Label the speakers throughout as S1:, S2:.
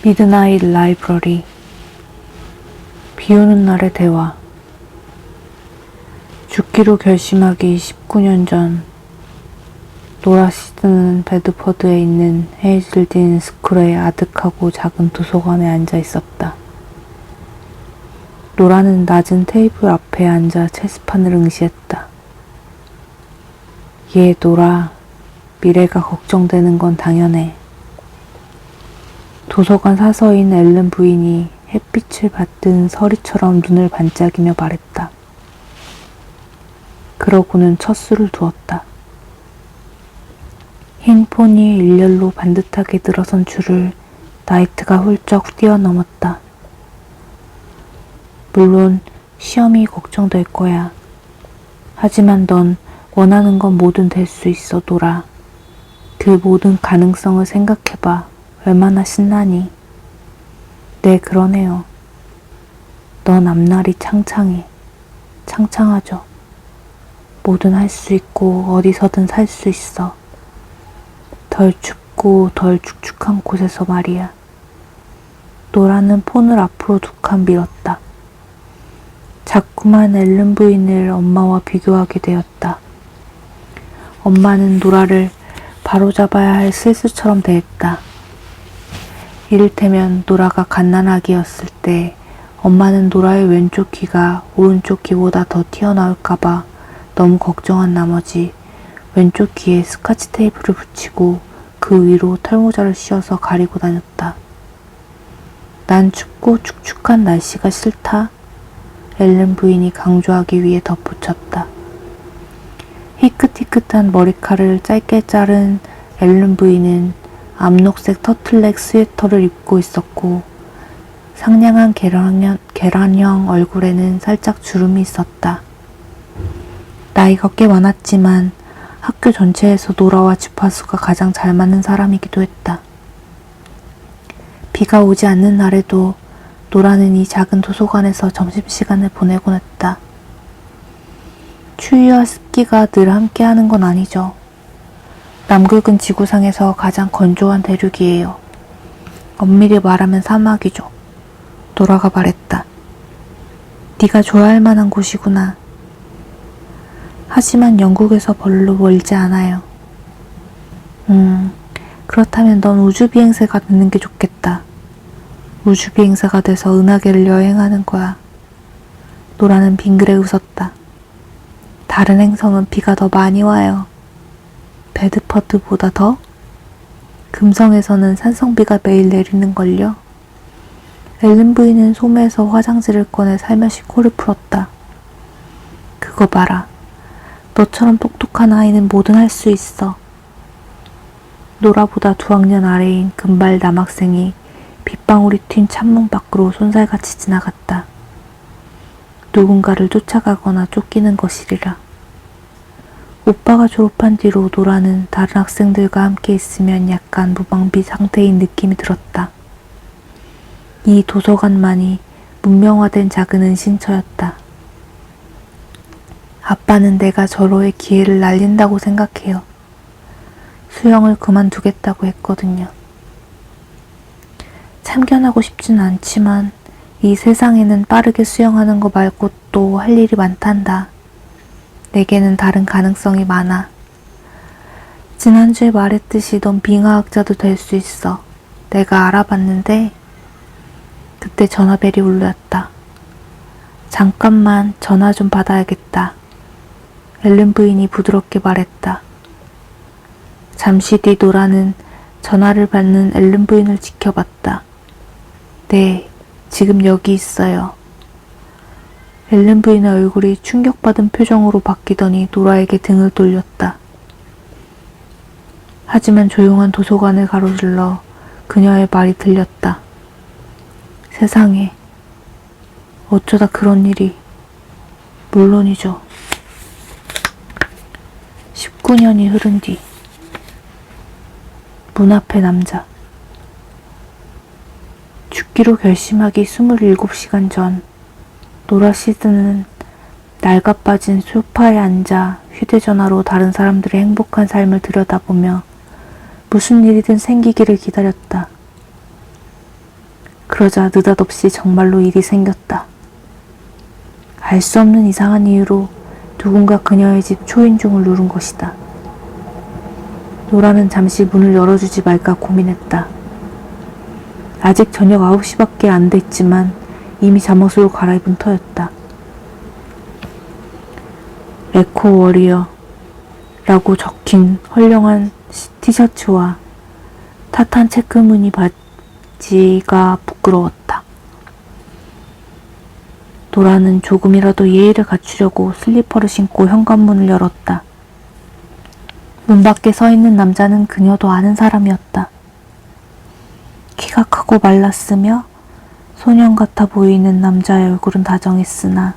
S1: 미드나잇 라이브러리. 비오는 날의 대화. 죽기로 결심하기 19년 전, 노라 시드는 베드퍼드에 있는 헤이즐딘 스쿨의 아득하고 작은 도서관에 앉아 있었다. 노라는 낮은 테이블 앞에 앉아 체스판을 응시했다. 예, 노라. 미래가 걱정되는 건 당연해. 도서관 사서인 앨런 부인이 햇빛을 받든 서리처럼 눈을 반짝이며 말했다. 그러고는 첫 수를 두었다. 흰 포니의 일렬로 반듯하게 늘어선 줄을 나이트가 훌쩍 뛰어넘었다. 물론 시험이 걱정될 거야. 하지만 넌 원하는 건 뭐든 될 수 있어, 노라. 그 모든 가능성을 생각해봐. 얼마나 신나니? 네, 그러네요. 넌 앞날이 창창해. 창창하죠. 뭐든 할 수 있고 어디서든 살 수 있어. 덜 춥고 덜 축축한 곳에서 말이야. 노라는 폰을 앞으로 두 칸 밀었다. 자꾸만 앨런 부인을 엄마와 비교하게 되었다. 엄마는 노라를 바로잡아야 할 슬수처럼 대했다. 이를테면 노라가 갓난아기였을 때 엄마는 노라의 왼쪽 귀가 오른쪽 귀보다 더 튀어나올까봐 너무 걱정한 나머지 왼쪽 귀에 스카치 테이프를 붙이고 그 위로 털모자를 씌워서 가리고 다녔다. 난 춥고 축축한 날씨가 싫다. 앨런 부인이 강조하기 위해 덧붙였다. 희끗희끗한 머리카락을 짧게 자른 앨런 부인은 암록색 터틀넥 스웨터를 입고 있었고 상냥한 계란형 얼굴에는 살짝 주름이 있었다. 나이가 꽤 많았지만 학교 전체에서 노라와 주파수가 가장 잘 맞는 사람이기도 했다. 비가 오지 않는 날에도 노라는 이 작은 도서관에서 점심시간을 보내곤 했다. 추위와 습기가 늘 함께하는 건 아니죠. 남극은 지구상에서 가장 건조한 대륙이에요. 엄밀히 말하면 사막이죠. 노라가 말했다. 네가 좋아할 만한 곳이구나. 하지만 영국에서 별로 멀지 않아요. 그렇다면 넌 우주비행사가 되는 게 좋겠다. 우주비행사가 돼서 은하계를 여행하는 거야. 노라는 빙그레 웃었다. 다른 행성은 비가 더 많이 와요. 베드퍼드보다 더? 금성에서는 산성비가 매일 내리는걸요. 앨런 부인은 소매에서 화장지를 꺼내 살며시 코를 풀었다. 그거 봐라. 너처럼 똑똑한 아이는 뭐든 할 수 있어. 노라보다 2학년 아래인 금발 남학생이 빗방울이 튄 창문 밖으로 손살같이 지나갔다. 누군가를 쫓아가거나 쫓기는 것이리라. 오빠가 졸업한 뒤로 노라는 다른 학생들과 함께 있으면 약간 무방비 상태인 느낌이 들었다. 이 도서관만이 문명화된 작은 은신처였다. 아빠는 내가 저로의 기회를 날린다고 생각해요. 수영을 그만두겠다고 했거든요. 참견하고 싶진 않지만 이 세상에는 빠르게 수영하는 거 말고 또 할 일이 많단다. 내게는 다른 가능성이 많아. 지난주에 말했듯이 넌 빙하학자도 될 수 있어. 내가 알아봤는데 그때 전화벨이 울렸다. 잠깐만 전화 좀 받아야겠다. 앨런 부인이 부드럽게 말했다. 잠시 뒤 노라는 전화를 받는 앨런 부인을 지켜봤다. 네, 지금 여기 있어요. 앨런 부인의 얼굴이 충격받은 표정으로 바뀌더니 노라에게 등을 돌렸다. 하지만 조용한 도서관을 가로질러 그녀의 말이 들렸다. 세상에, 어쩌다 그런 일이. 물론이죠. 19년이 흐른 뒤, 문 앞의 남자. 죽기로 결심하기 27시간 전, 노라 시드는 낡아빠진 소파에 앉아 휴대전화로 다른 사람들의 행복한 삶을 들여다보며 무슨 일이든 생기기를 기다렸다. 그러자 느닷없이 정말로 일이 생겼다. 알 수 없는 이상한 이유로 누군가 그녀의 집 초인종을 누른 것이다. 노라는 잠시 문을 열어주지 말까 고민했다. 아직 저녁 9시밖에 안 됐지만 이미 잠옷으로 갈아입은 터였다. 에코 워리어 라고 적힌 헐렁한 티셔츠와 타탄 체크무늬 바지가 부끄러웠다. 노라는 조금이라도 예의를 갖추려고 슬리퍼를 신고 현관문을 열었다. 문 밖에 서 있는 남자는 그녀도 아는 사람이었다. 키가 크고 말랐으며 소년 같아 보이는 남자의 얼굴은 다정했으나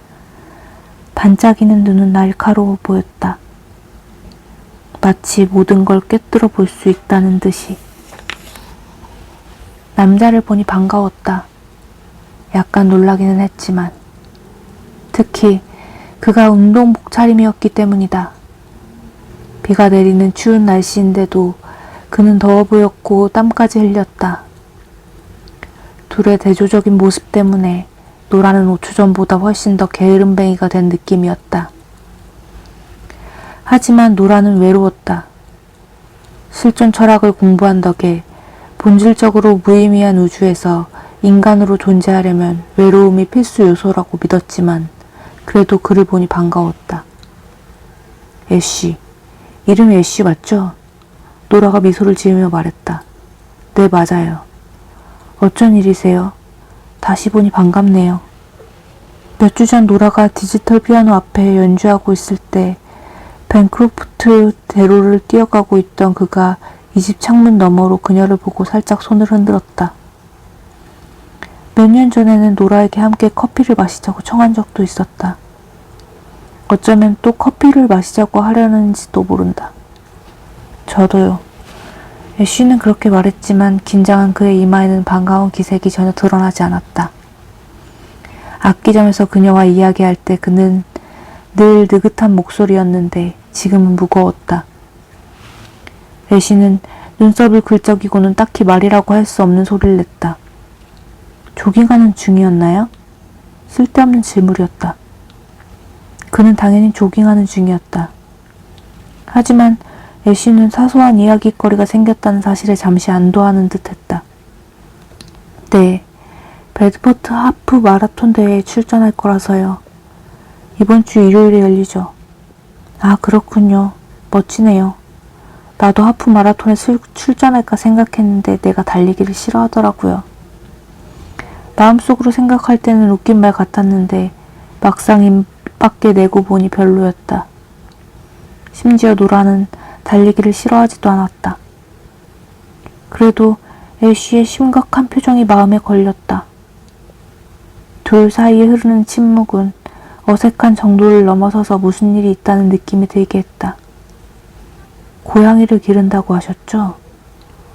S1: 반짝이는 눈은 날카로워 보였다. 마치 모든 걸 꿰뚫어 볼 수 있다는 듯이. 남자를 보니 반가웠다. 약간 놀라기는 했지만 특히 그가 운동복 차림이었기 때문이다. 비가 내리는 추운 날씨인데도 그는 더워 보였고 땀까지 흘렸다. 둘의 대조적인 모습 때문에 노라는 5초 전보다 훨씬 더 게으름뱅이가 된 느낌이었다. 하지만 노라는 외로웠다. 실존 철학을 공부한 덕에 본질적으로 무의미한 우주에서 인간으로 존재하려면 외로움이 필수 요소라고 믿었지만 그래도 그를 보니 반가웠다. 애쉬. 이름이 애쉬 맞죠? 노라가 미소를 지으며 말했다. 네, 맞아요. 어쩐 일이세요? 다시 보니 반갑네요. 몇 주 전 노라가 디지털 피아노 앞에 연주하고 있을 때 벤크로프트 대로를 뛰어가고 있던 그가 이 집 창문 너머로 그녀를 보고 살짝 손을 흔들었다. 몇 년 전에는 노라에게 함께 커피를 마시자고 청한 적도 있었다. 어쩌면 또 커피를 마시자고 하려는지도 모른다. 저도요. 애쉬는 그렇게 말했지만 긴장한 그의 이마에는 반가운 기색이 전혀 드러나지 않았다. 악기점에서 그녀와 이야기할 때 그는 늘 느긋한 목소리였는데 지금은 무거웠다. 애쉬는 눈썹을 긁적이고는 딱히 말이라고 할 수 없는 소리를 냈다. 조깅하는 중이었나요? 쓸데없는 질문이었다. 그는 당연히 조깅하는 중이었다. 하지만 애쉬는 사소한 이야기거리가 생겼다는 사실에 잠시 안도하는 듯했다. 네, 배드포트 하프 마라톤 대회에 출전할 거라서요. 이번 주 일요일에 열리죠. 아, 그렇군요. 멋지네요. 나도 하프 마라톤에 출전할까 생각했는데 내가 달리기를 싫어하더라고요. 마음속으로 생각할 때는 웃긴 말 같았는데 막상 입 밖에 내고 보니 별로였다. 심지어 노라는 달리기를 싫어하지도 않았다. 그래도 애쉬의 심각한 표정이 마음에 걸렸다. 둘 사이에 흐르는 침묵은 어색한 정도를 넘어서서 무슨 일이 있다는 느낌이 들게 했다. 고양이를 기른다고 하셨죠?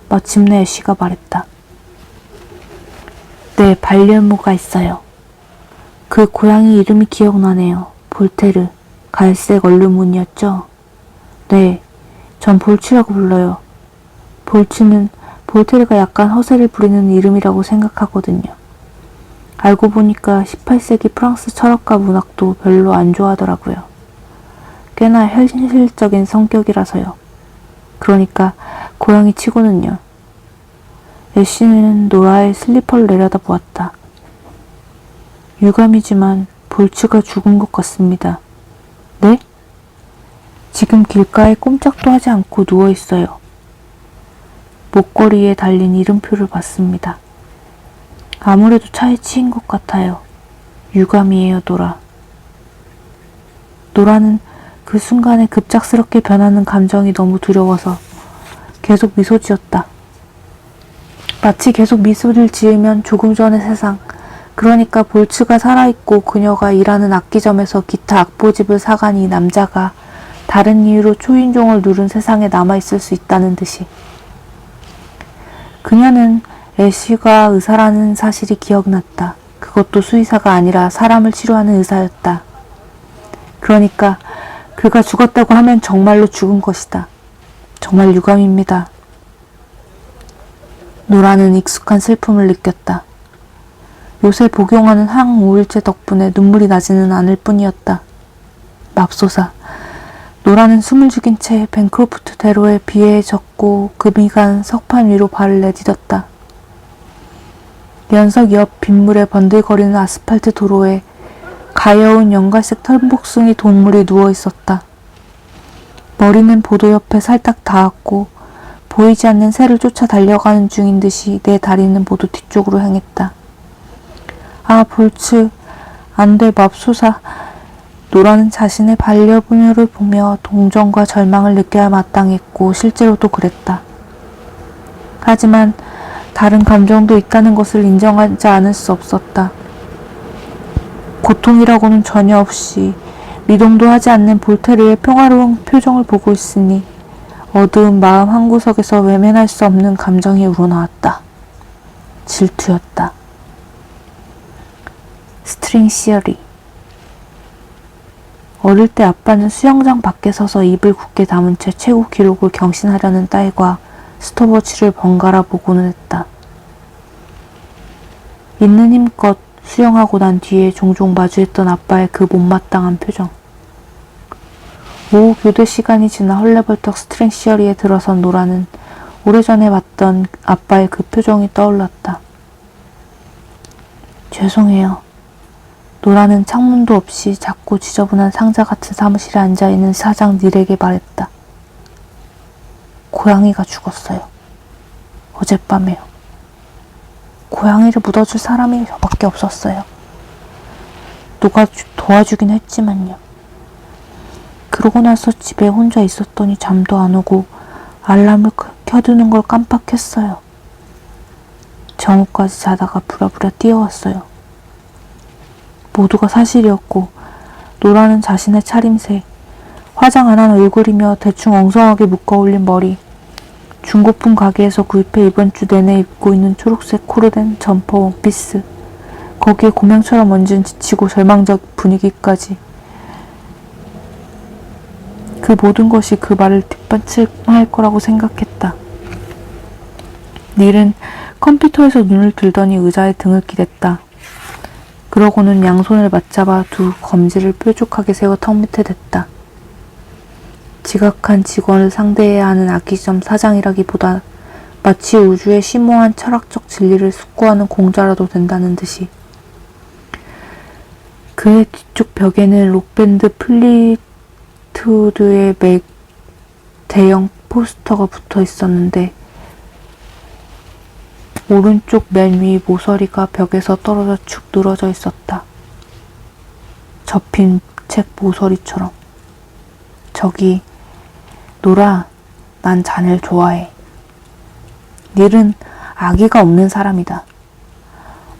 S1: 마침내 애쉬가 말했다. 네, 반려묘가 있어요. 그 고양이 이름이 기억나네요. 볼테르. 갈색 얼룩무늬였죠? 네, 전 볼치라고 불러요. 볼테르가 약간 허세를 부리는 이름이라고 생각하거든요. 알고 보니까 18세기 프랑스 철학과 문학도 별로 안 좋아하더라고요. 꽤나 현실적인 성격이라서요. 그러니까 고양이 치고는요. 애쉬는 노라의 슬리퍼를 내려다보았다. 유감이지만 볼츠가 죽은 것 같습니다. 네? 지금 길가에 꼼짝도 하지 않고 누워있어요. 목걸이에 달린 이름표를 봤습니다. 아무래도 차에 치인 것 같아요. 유감이에요, 노라. 노라는 그 순간에 급작스럽게 변하는 감정이 너무 두려워서 계속 미소 지었다. 마치 계속 미소를 지으면 조금 전의 세상, 그러니까 볼츠가 살아있고 그녀가 일하는 악기점에서 기타 악보집을 사간 이 남자가 다른 이유로 초인종을 누른 세상에 남아있을 수 있다는 듯이. 그녀는 애쉬가 의사라는 사실이 기억났다. 그것도 수의사가 아니라 사람을 치료하는 의사였다. 그러니까 그가 죽었다고 하면 정말로 죽은 것이다. 정말 유감입니다. 노라는 익숙한 슬픔을 느꼈다. 요새 복용하는 항우울제 덕분에 눈물이 나지는 않을 뿐이었다. 맙소사. 노라는 숨을 죽인 채 벤크로프트 대로에 비에 젖고 금이 간 석판 위로 발을 내디뎠다. 연석 옆 빗물에 번들거리는 아스팔트 도로에 가여운 연갈색 털복숭이 동물이 누워있었다. 머리는 보도 옆에 살짝 닿았고 보이지 않는 새를 쫓아 달려가는 중인 듯이 내 다리는 모두 뒤쪽으로 향했다. 아, 볼츠. 안 돼, 맙소사. 노라는 자신의 반려부녀를 보며 동정과 절망을 느껴야 마땅했고 실제로도 그랬다. 하지만 다른 감정도 있다는 것을 인정하지 않을 수 없었다. 고통이라고는 전혀 없이 미동도 하지 않는 볼테르의 평화로운 표정을 보고 있으니 어두운 마음 한구석에서 외면할 수 없는 감정이 우러나왔다. 질투였다. 스트링 시어리. 어릴 때 아빠는 수영장 밖에 서서 입을 굳게 다문 채 최고 기록을 경신하려는 딸과 스톱워치를 번갈아 보고는 했다. 있는 힘껏 수영하고 난 뒤에 종종 마주했던 아빠의 그 못마땅한 표정. 오후 교대 시간이 지나 헐레벌떡 스트링 시어리에 들어선 노라는 오래전에 봤던 아빠의 그 표정이 떠올랐다. 죄송해요. 노라는 창문도 없이 작고 지저분한 상자 같은 사무실에 앉아있는 사장 닐에게 말했다. 고양이가 죽었어요. 어젯밤에요. 고양이를 묻어줄 사람이 저밖에 없었어요. 누가 도와주긴 했지만요. 그러고 나서 집에 혼자 있었더니 잠도 안 오고 알람을 켜두는 걸 깜빡했어요. 정오까지 자다가 부랴부랴 뛰어왔어요. 모두가 사실이었고 노라는 자신의 차림새, 화장 안 한 얼굴이며 대충 엉성하게 묶어올린 머리, 중고품 가게에서 구입해 이번 주 내내 입고 있는 초록색 코르덴 점퍼 원피스, 거기에 고명처럼 얹은 지치고 절망적 분위기까지, 그 모든 것이 그 말을 뒷받침할 거라고 생각했다. 닐은 컴퓨터에서 눈을 들더니 의자에 등을 기댔다. 그러고는 양손을 맞잡아 두 검지를 뾰족하게 세워 턱 밑에 댔다. 지각한 직원을 상대해야 하는 악의점 사장이라기보다 마치 우주의 심오한 철학적 진리를 숙고하는 공자라도 된다는 듯이. 그의 뒤쪽 벽에는 록밴드 플리트우드의 대형 포스터가 붙어 있었는데 오른쪽 맨 위 모서리가 벽에서 떨어져 축 늘어져 있었다. 접힌 책 모서리처럼. 저기, 노라, 난 자네를 좋아해. 닐은 아기가 없는 사람이다.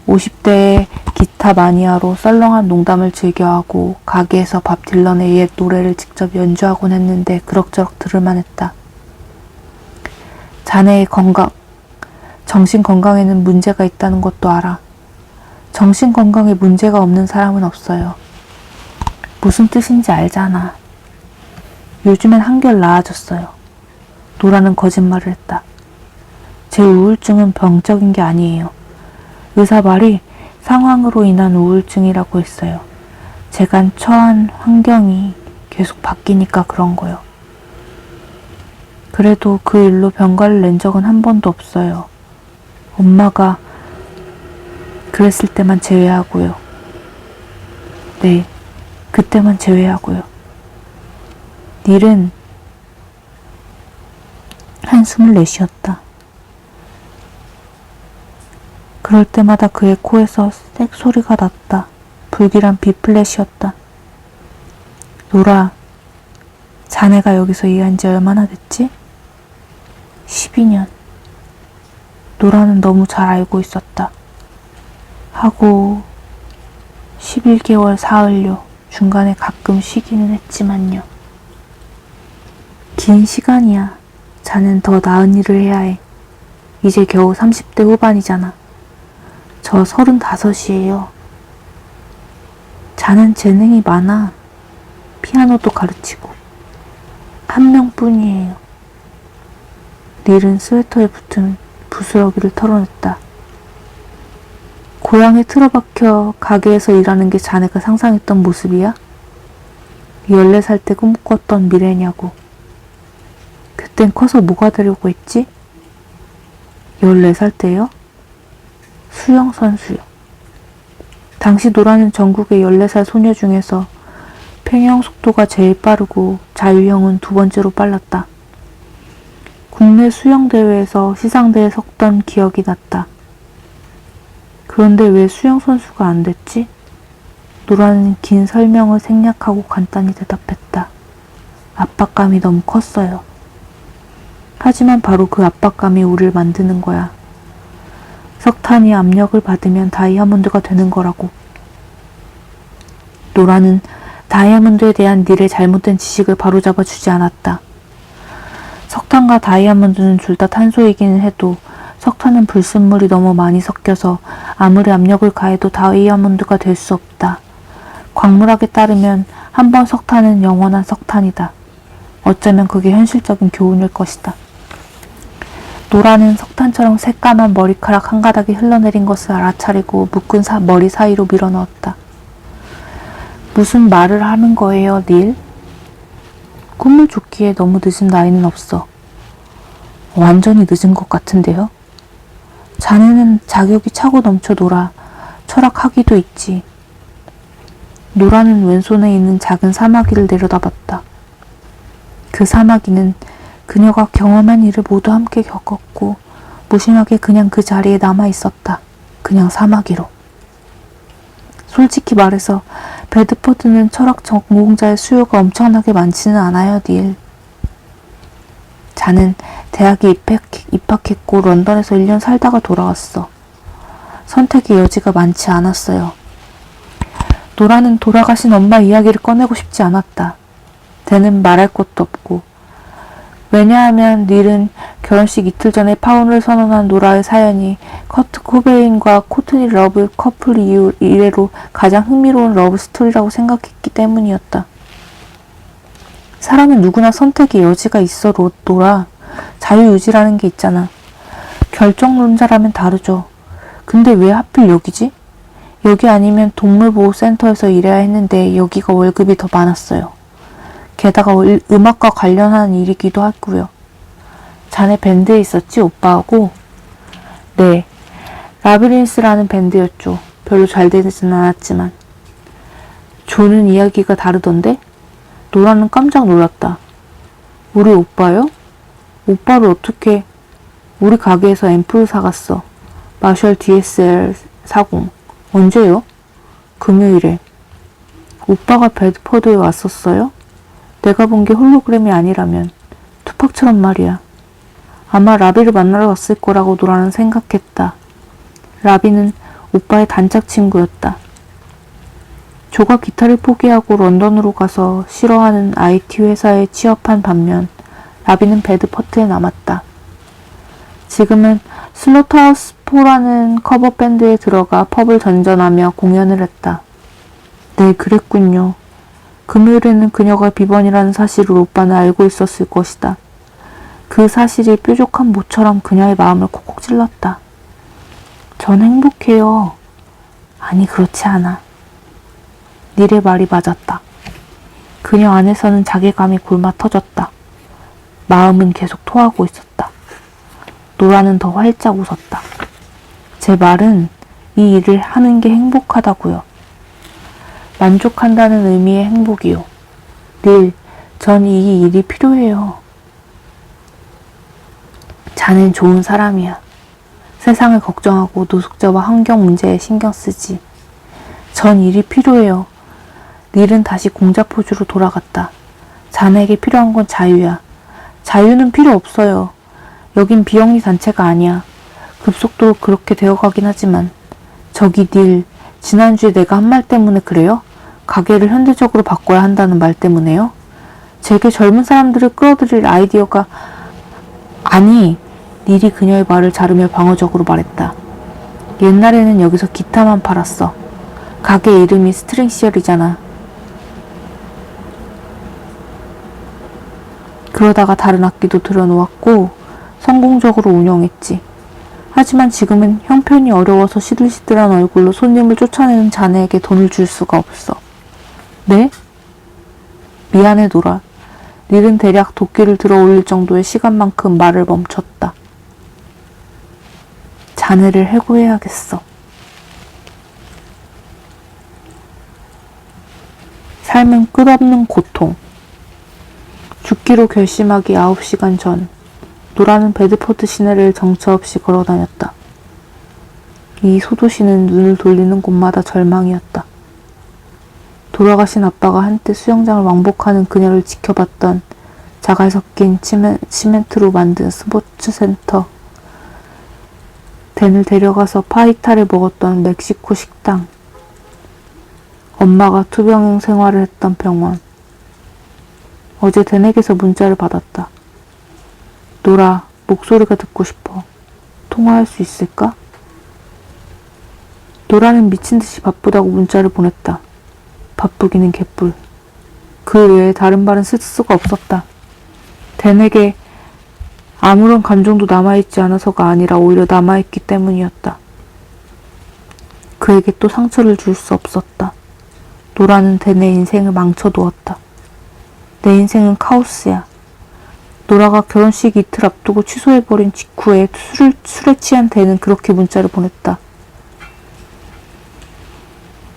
S1: 50대의 기타 마니아로 썰렁한 농담을 즐겨하고 가게에서 밥 딜런의 옛 노래를 직접 연주하곤 했는데 그럭저럭 들을만 했다. 자네의 정신 건강에는 문제가 있다는 것도 알아. 정신 건강에 문제가 없는 사람은 없어요. 무슨 뜻인지 알잖아. 요즘엔 한결 나아졌어요. 노라는 거짓말을 했다. 제 우울증은 병적인 게 아니에요. 의사 말이 상황으로 인한 우울증이라고 했어요. 제가 처한 환경이 계속 바뀌니까 그런 거요. 그래도 그 일로 병가를 낸 적은 한 번도 없어요. 엄마가 그랬을 때만 제외하고요. 네, 그때만 제외하고요. 닐은 한숨을 내쉬었다. 그럴 때마다 그의 코에서 쌕 소리가 났다. 불길한 비플랫이었다. 노라, 자네가 여기서 일한 지 얼마나 됐지? 12년. 노라는 너무 잘 알고 있었다. 하고 11개월 사흘요. 중간에 가끔 쉬기는 했지만요. 긴 시간이야. 자넨 더 나은 일을 해야 해. 이제 겨우 30대 후반이잖아. 저 35이에요. 자넨 재능이 많아. 피아노도 가르치고. 한 명뿐이에요. 닐은 스웨터에 붙은 부스러기를 털어냈다. 고향에 틀어박혀 가게에서 일하는 게 자네가 상상했던 모습이야? 14살 때 꿈꿨던 미래냐고. 그땐 커서 뭐가 되려고 했지? 14살 때요? 수영선수요. 당시 노라는 전국의 14살 소녀 중에서 평형 속도가 제일 빠르고 자유형은 두 번째로 빨랐다. 국내 수영대회에서 시상대에 섰던 기억이 났다. 그런데 왜 수영선수가 안 됐지? 노라는 긴 설명을 생략하고 간단히 대답했다. 압박감이 너무 컸어요. 하지만 바로 그 압박감이 우리를 만드는 거야. 석탄이 압력을 받으면 다이아몬드가 되는 거라고. 노라는 다이아몬드에 대한 닐의 잘못된 지식을 바로잡아 주지 않았다. 석탄과 다이아몬드는 둘 다 탄소이기는 해도 석탄은 불순물이 너무 많이 섞여서 아무리 압력을 가해도 다이아몬드가 될 수 없다. 광물학에 따르면 한 번 석탄은 영원한 석탄이다. 어쩌면 그게 현실적인 교훈일 것이다. 노라는 석탄처럼 새까만 머리카락 한 가닥이 흘러내린 것을 알아차리고 묶은 머리 사이로 밀어넣었다. 무슨 말을 하는 거예요, 닐? 꿈을 쫓기에 너무 늦은 나이는 없어. 완전히 늦은 것 같은데요? 자네는 자격이 차고 넘쳐 노라. 철학학위도 있지. 노라는 왼손에 있는 작은 사마귀를 내려다봤다. 그 사마귀는 그녀가 경험한 일을 모두 함께 겪었고 무심하게 그냥 그 자리에 남아있었다. 그냥 사마귀로. 솔직히 말해서 베드포드는 철학 전공자의 수요가 엄청나게 많지는 않아요, 닐. 자는 대학에 입학했고 런던에서 1년 살다가 돌아왔어. 선택의 여지가 많지 않았어요. 노라는 돌아가신 엄마 이야기를 꺼내고 싶지 않았다. 걔는 말할 것도 없고. 왜냐하면 닐은 결혼식 이틀 전에 파혼을 선언한 노라의 사연이 커트 코베인과 코트니 러브 커플 이래로 가장 흥미로운 러브 스토리라고 생각했기 때문이었다. 사람은 누구나 선택의 여지가 있어, 노라. 자유의지라는 게 있잖아. 결정론자라면 다르죠. 근데 왜 하필 여기지? 여기 아니면 동물보호센터에서 일해야 했는데 여기가 월급이 더 많았어요. 게다가 음악과 관련한 일이기도 했고요. 자네 밴드에 있었지, 오빠하고? 네, 라비린스라는 밴드였죠. 별로 잘 되지는 않았지만. 조는 이야기가 다르던데? 노라는 깜짝 놀랐다. 우리 오빠요? 오빠를 어떻게... 우리 가게에서 앰프를 사갔어. 마셜 DSL 40. 언제요? 금요일에. 오빠가 베드포드에 왔었어요? 내가 본 게 홀로그램이 아니라면. 투팍처럼 말이야. 아마 라비를 만나러 왔을 거라고 노라는 생각했다. 라비는 오빠의 단짝 친구였다. 조가 기타를 포기하고 런던으로 가서 싫어하는 IT 회사에 취업한 반면 라비는 베드포트에 남았다. 지금은 슬로터하우스 4라는 커버 밴드에 들어가 펍을 전전하며 공연을 했다. 네, 그랬군요. 금요일에는 그녀가 비번이라는 사실을 오빠는 알고 있었을 것이다. 그 사실이 뾰족한 모처럼 그녀의 마음을 콕콕 찔렀다. 전 행복해요. 아니, 그렇지 않아. 닐의 말이 맞았다. 그녀 안에서는 자괴감이 골마 터졌다. 마음은 계속 토하고 있었다. 노라는 더 활짝 웃었다. 제 말은 이 일을 하는 게 행복하다고요. 만족한다는 의미의 행복이요. 닐, 전 이 일이 필요해요. 자넨 좋은 사람이야. 세상을 걱정하고 노숙자와 환경 문제에 신경 쓰지. 전 일이 필요해요. 닐은 다시 공자포주로 돌아갔다. 자네에게 필요한 건 자유야. 자유는 필요 없어요. 여긴 비영리 단체가 아니야. 급속도로 그렇게 되어가긴 하지만. 저기 닐, 지난주에 내가 한 말 때문에 그래요? 가게를 현대적으로 바꿔야 한다는 말 때문에요? 제게 젊은 사람들을 끌어들일 아이디어가... 아니, 닐이 그녀의 말을 자르며 방어적으로 말했다. 옛날에는 여기서 기타만 팔았어. 가게 이름이 스트링시얼이잖아. 그러다가 다른 악기도 들여놓았고 성공적으로 운영했지. 하지만 지금은 형편이 어려워서 시들시들한 얼굴로 손님을 쫓아내는 자네에게 돈을 줄 수가 없어. 네? 미안해, 노라. 닐은 대략 도끼를 들어 올릴 정도의 시간만큼 말을 멈췄다. 자네를 해고해야겠어. 삶은 끝없는 고통. 죽기로 결심하기 9시간 전, 노라는 베드포드 시내를 정처 없이 걸어다녔다. 이 소도시는 눈을 돌리는 곳마다 절망이었다. 돌아가신 아빠가 한때 수영장을 왕복하는 그녀를 지켜봤던 자갈 섞인 시멘트로 만든 스포츠 센터, 댄을 데려가서 파이타를 먹었던 멕시코 식당, 엄마가 투병 생활을 했던 병원. 어제 댄에게서 문자를 받았다. 노라, 목소리가 듣고 싶어. 통화할 수 있을까? 노라는 미친듯이 바쁘다고 문자를 보냈다. 바쁘기는 개뿔. 그 외에 다른 말은 쓸 수가 없었다. 댄에게 아무런 감정도 남아있지 않아서가 아니라 오히려 남아있기 때문이었다. 그에게 또 상처를 줄 수 없었다. 노라는 댄의 인생을 망쳐두었다. 내 인생은 카오스야. 노라가 결혼식 이틀 앞두고 취소해버린 직후에 술에 취한 댄은 그렇게 문자를 보냈다.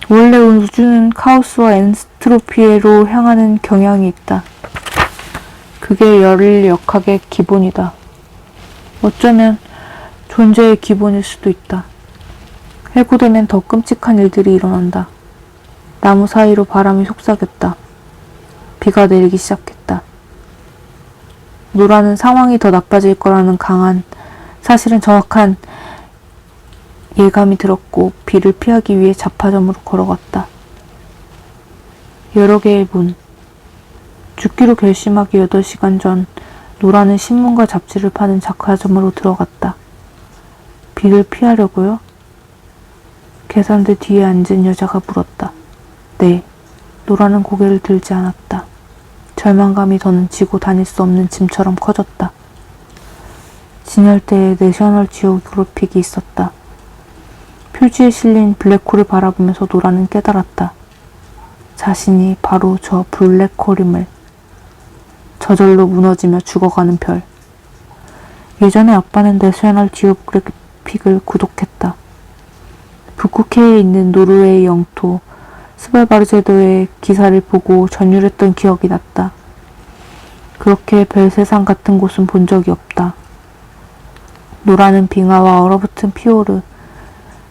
S1: 원래 우주는 카오스와 엔트로피로 향하는 경향이 있다. 그게 열역학의 기본이다. 어쩌면 존재의 기본일 수도 있다. 해고되면 더 끔찍한 일들이 일어난다. 나무 사이로 바람이 속삭였다. 비가 내리기 시작했다. 노라는 상황이 더 나빠질 거라는 사실은 정확한 예감이 들었고 비를 피하기 위해 잡화점으로 걸어갔다. 여러 개의 문. 죽기로 결심하기 8시간 전 노라는 신문과 잡지를 파는 잡화점으로 들어갔다. 비를 피하려고요? 계산대 뒤에 앉은 여자가 물었다. 네. 노라는 고개를 들지 않았다. 절망감이 더는 지고 다닐 수 없는 짐처럼 커졌다. 진열대에 내셔널 지오그래픽이 있었다. 표지에 실린 블랙홀을 바라보면서 노라는 깨달았다. 자신이 바로 저 블랙홀임을. 저절로 무너지며 죽어가는 별. 예전에 아빠는 내셔널 지오그래픽을 구독했다. 북극해에 있는 노르웨이 영토 스발바르제도의 기사를 보고 전율했던 기억이 났다. 그렇게 별세상 같은 곳은 본 적이 없다. 노라는 빙하와 얼어붙은 피오르,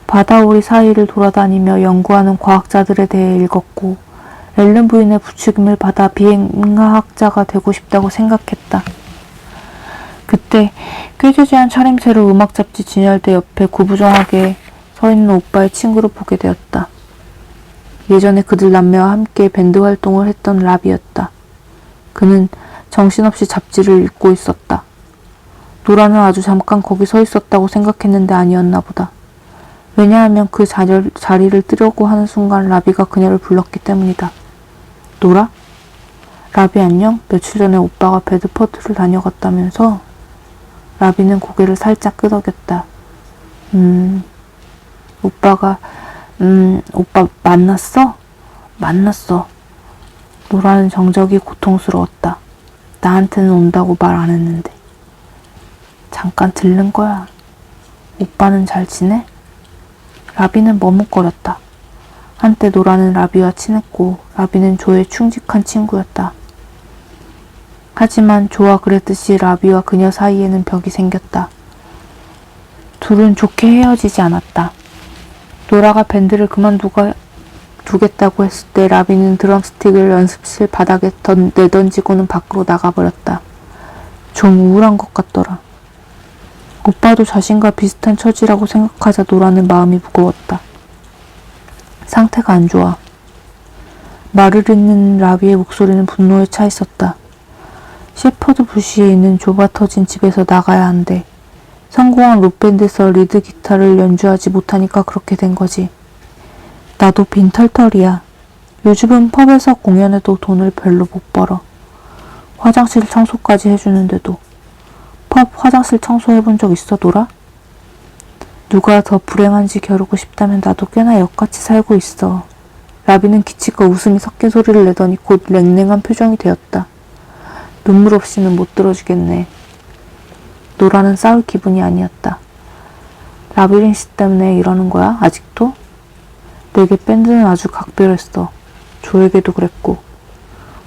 S1: 바다오리 사이를 돌아다니며 연구하는 과학자들에 대해 읽었고 앨런 부인의 부추김을 받아 비행학자가 되고 싶다고 생각했다. 그때 꾀죄죄한 차림새로 음악 잡지 진열대 옆에 구부정하게 서 있는 오빠의 친구를 보게 되었다. 예전에 그들 남매와 함께 밴드 활동을 했던 라비였다. 그는 정신없이 잡지를 읽고 있었다. 노라는 아주 잠깐 거기 서 있었다고 생각했는데 아니었나 보다. 왜냐하면 그 자리를 뜨려고 하는 순간 라비가 그녀를 불렀기 때문이다. 노라? 라비 안녕? 며칠 전에 오빠가 베드포드를 다녀갔다면서? 라비는 고개를 살짝 끄덕였다. 오빠 만났어? 만났어. 노라는 정적이 고통스러웠다. 나한테는 온다고 말 안 했는데. 잠깐 들른 거야. 오빠는 잘 지내? 라비는 머뭇거렸다. 한때 노라는 라비와 친했고 라비는 조의 충직한 친구였다. 하지만 조와 그랬듯이 라비와 그녀 사이에는 벽이 생겼다. 둘은 좋게 헤어지지 않았다. 노라가 밴드를 그만두겠다고 했을 때 라비는 드럼스틱을 연습실 바닥에 내던지고는 밖으로 나가버렸다. 좀 우울한 것 같더라. 오빠도 자신과 비슷한 처지라고 생각하자 노라는 마음이 무거웠다. 상태가 안 좋아. 말을 잇는 라비의 목소리는 분노에 차 있었다. 셰퍼드 부시에 있는 좁아 터진 집에서 나가야 한대. 성공한 록밴드에서 리드 기타를 연주하지 못하니까 그렇게 된 거지. 나도 빈털털이야. 요즘은 펍에서 공연해도 돈을 별로 못 벌어. 화장실 청소까지 해주는데도. 펍 화장실 청소해본 적 있어, 노라? 누가 더 불행한지 겨루고 싶다면 나도 꽤나 역같이 살고 있어. 라비는 기침과 웃음이 섞인 소리를 내더니 곧 냉랭한 표정이 되었다. 눈물 없이는 못 들어주겠네. 노라는 싸울 기분이 아니었다. 라비린 씨 때문에 이러는 거야? 아직도? 내게 밴드는 아주 각별했어. 조에게도 그랬고.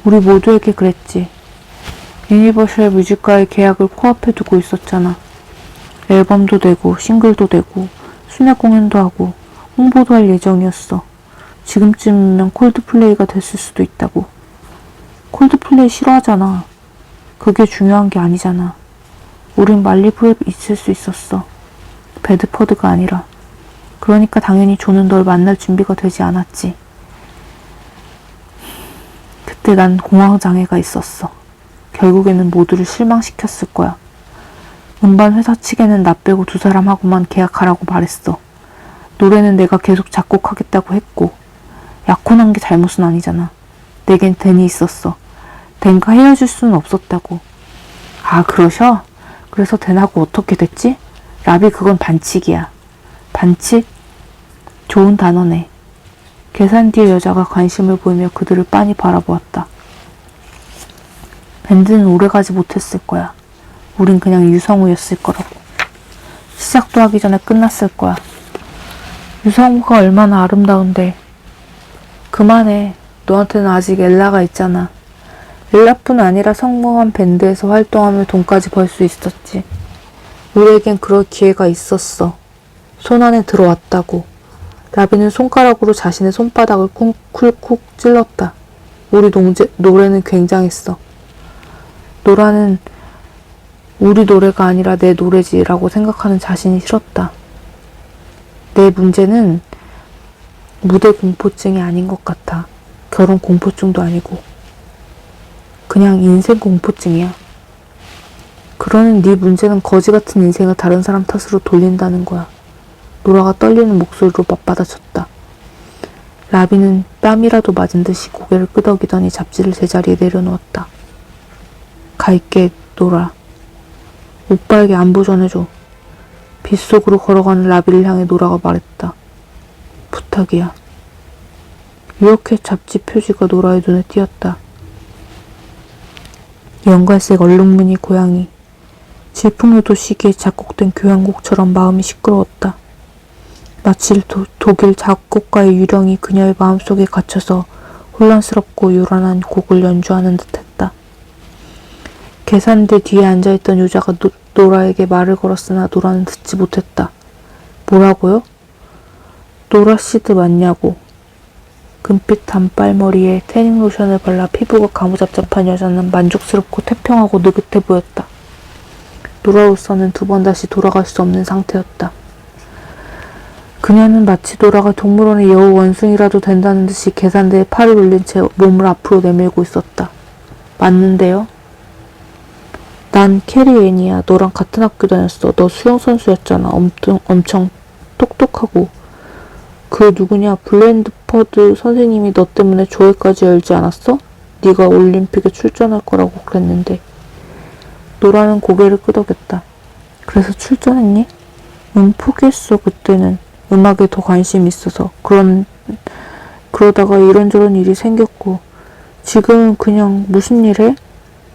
S1: 우리 모두에게 그랬지. 유니버셜 뮤직과의 계약을 코앞에 두고 있었잖아. 앨범도 내고 싱글도 내고 순회 공연도 하고 홍보도 할 예정이었어. 지금쯤이면 콜드플레이가 됐을 수도 있다고. 콜드플레이 싫어하잖아. 그게 중요한 게 아니잖아. 우린 말리부에 있을 수 있었어. 베드퍼드가 아니라. 그러니까 당연히 조는 널 만날 준비가 되지 않았지. 그때 난 공황장애가 있었어. 결국에는 모두를 실망시켰을 거야. 음반 회사 측에는 나 빼고 2사람하고만 계약하라고 말했어. 노래는 내가 계속 작곡하겠다고 했고 약혼한 게 잘못은 아니잖아. 내겐 댄이 있었어. 댄과 헤어질 수는 없었다고. 아, 그러셔? 그래서 댄하고 어떻게 됐지? 라비, 그건 반칙이야. 반칙? 좋은 단어네. 계산 뒤의 여자가 관심을 보이며 그들을 빤히 바라보았다. 밴드는 오래가지 못했을 거야. 우린 그냥 유성우였을 거라고. 시작도 하기 전에 끝났을 거야. 유성우가 얼마나 아름다운데. 그만해. 너한테는 아직 엘라가 있잖아. 엘라뿐 아니라 성공한 밴드에서 활동하며 돈까지 벌 수 있었지. 우리에겐 그럴 기회가 있었어. 손안에 들어왔다고. 라비는 손가락으로 자신의 손바닥을 쿨쿡 찔렀다. 우리 노래는 굉장했어. 노라는 우리 노래가 아니라 내 노래지라고 생각하는 자신이 싫었다. 내 문제는 무대 공포증이 아닌 것 같아. 결혼 공포증도 아니고. 그냥 인생 공포증이야. 그러는 네 문제는 거지 같은 인생을 다른 사람 탓으로 돌린다는 거야. 노라가 떨리는 목소리로 맞받아쳤다. 라비는 뺨이라도 맞은 듯이 고개를 끄덕이더니 잡지를 제자리에 내려놓았다. 갈게, 노라. 오빠에게 안부 전해줘. 빗속으로 걸어가는 라비를 향해 노라가 말했다. 부탁이야. 이렇게 잡지 표지가 노라의 눈에 띄었다. 연갈색 얼룩무늬 고양이. 질풍노도 시기에 작곡된 교향곡처럼 마음이 시끄러웠다. 마치 독일 작곡가의 유령이 그녀의 마음속에 갇혀서 혼란스럽고 요란한 곡을 연주하는 듯했다. 계산대 뒤에 앉아있던 여자가 노라에게 말을 걸었으나 노라는 듣지 못했다. 뭐라고요? 노라 씨드 맞냐고. 금빛 단발머리에 태닝 로션을 발라 피부가 가무잡잡한 여자는 만족스럽고 태평하고 느긋해 보였다. 노라로서는 2번 다시 돌아갈 수 없는 상태였다. 그녀는 마치 노라가 동물원의 여우 원숭이라도 된다는 듯이 계산대에 팔을 올린 채 몸을 앞으로 내밀고 있었다. 맞는데요? 난 캐리 앤이야. 너랑 같은 학교 다녔어. 너 수영선수였잖아. 엄청 똑똑하고. 그 누구냐? 블랜드퍼드 선생님이 너 때문에 조회까지 열지 않았어? 네가 올림픽에 출전할 거라고 그랬는데. 노라는 고개를 끄덕였다. 그래서 출전했니? 포기했어. 그때는. 음악에 더 관심이 있어서. 그러다가 이런저런 일이 생겼고. 지금은 그냥 무슨 일 해?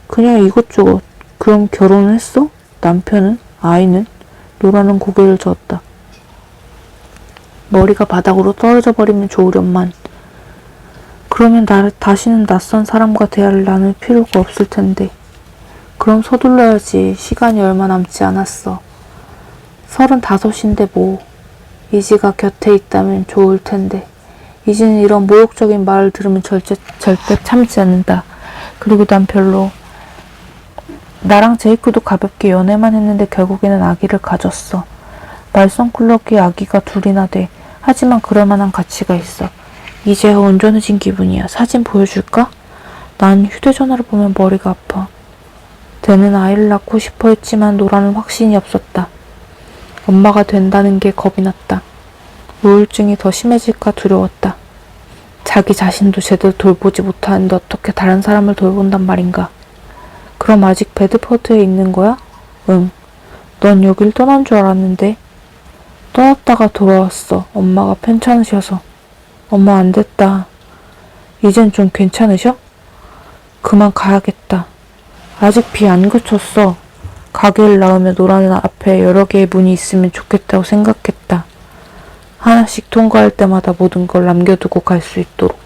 S1: 그냥 이것저것. 그럼 결혼을 했어? 남편은? 아이는? 노라는 고개를 저었다. 머리가 바닥으로 떨어져 버리면 좋으련만. 그러면 다시는 낯선 사람과 대화를 나눌 필요가 없을 텐데. 그럼 서둘러야지. 시간이 얼마 남지 않았어. 35인데 뭐. 이지가 곁에 있다면 좋을 텐데. 이지는 이런 모욕적인 말을 들으면 절대 참지 않는다. 그리고 난 별로. 나랑 제이크도 가볍게 연애만 했는데 결국에는 아기를 가졌어. 말썽꾸러기 아기가 2이나 돼. 하지만 그럴 만한 가치가 있어. 이제야 온전해진 기분이야. 사진 보여줄까? 난 휴대전화를 보면 머리가 아파. 쟤는 아이를 낳고 싶어 했지만 노라는 확신이 없었다. 엄마가 된다는 게 겁이 났다. 우울증이 더 심해질까 두려웠다. 자기 자신도 제대로 돌보지 못하는데 어떻게 다른 사람을 돌본단 말인가. 그럼 아직 베드퍼드에 있는 거야? 응. 넌 여길 떠난 줄 알았는데. 떠났다가 돌아왔어. 엄마가 편찮으셔서. 엄마 안 됐다. 이젠 좀 괜찮으셔? 그만 가야겠다. 아직 비 안 그쳤어. 가게를 나오면 노란 앞에 여러 개의 문이 있으면 좋겠다고 생각했다. 하나씩 통과할 때마다 모든 걸 남겨두고 갈 수 있도록.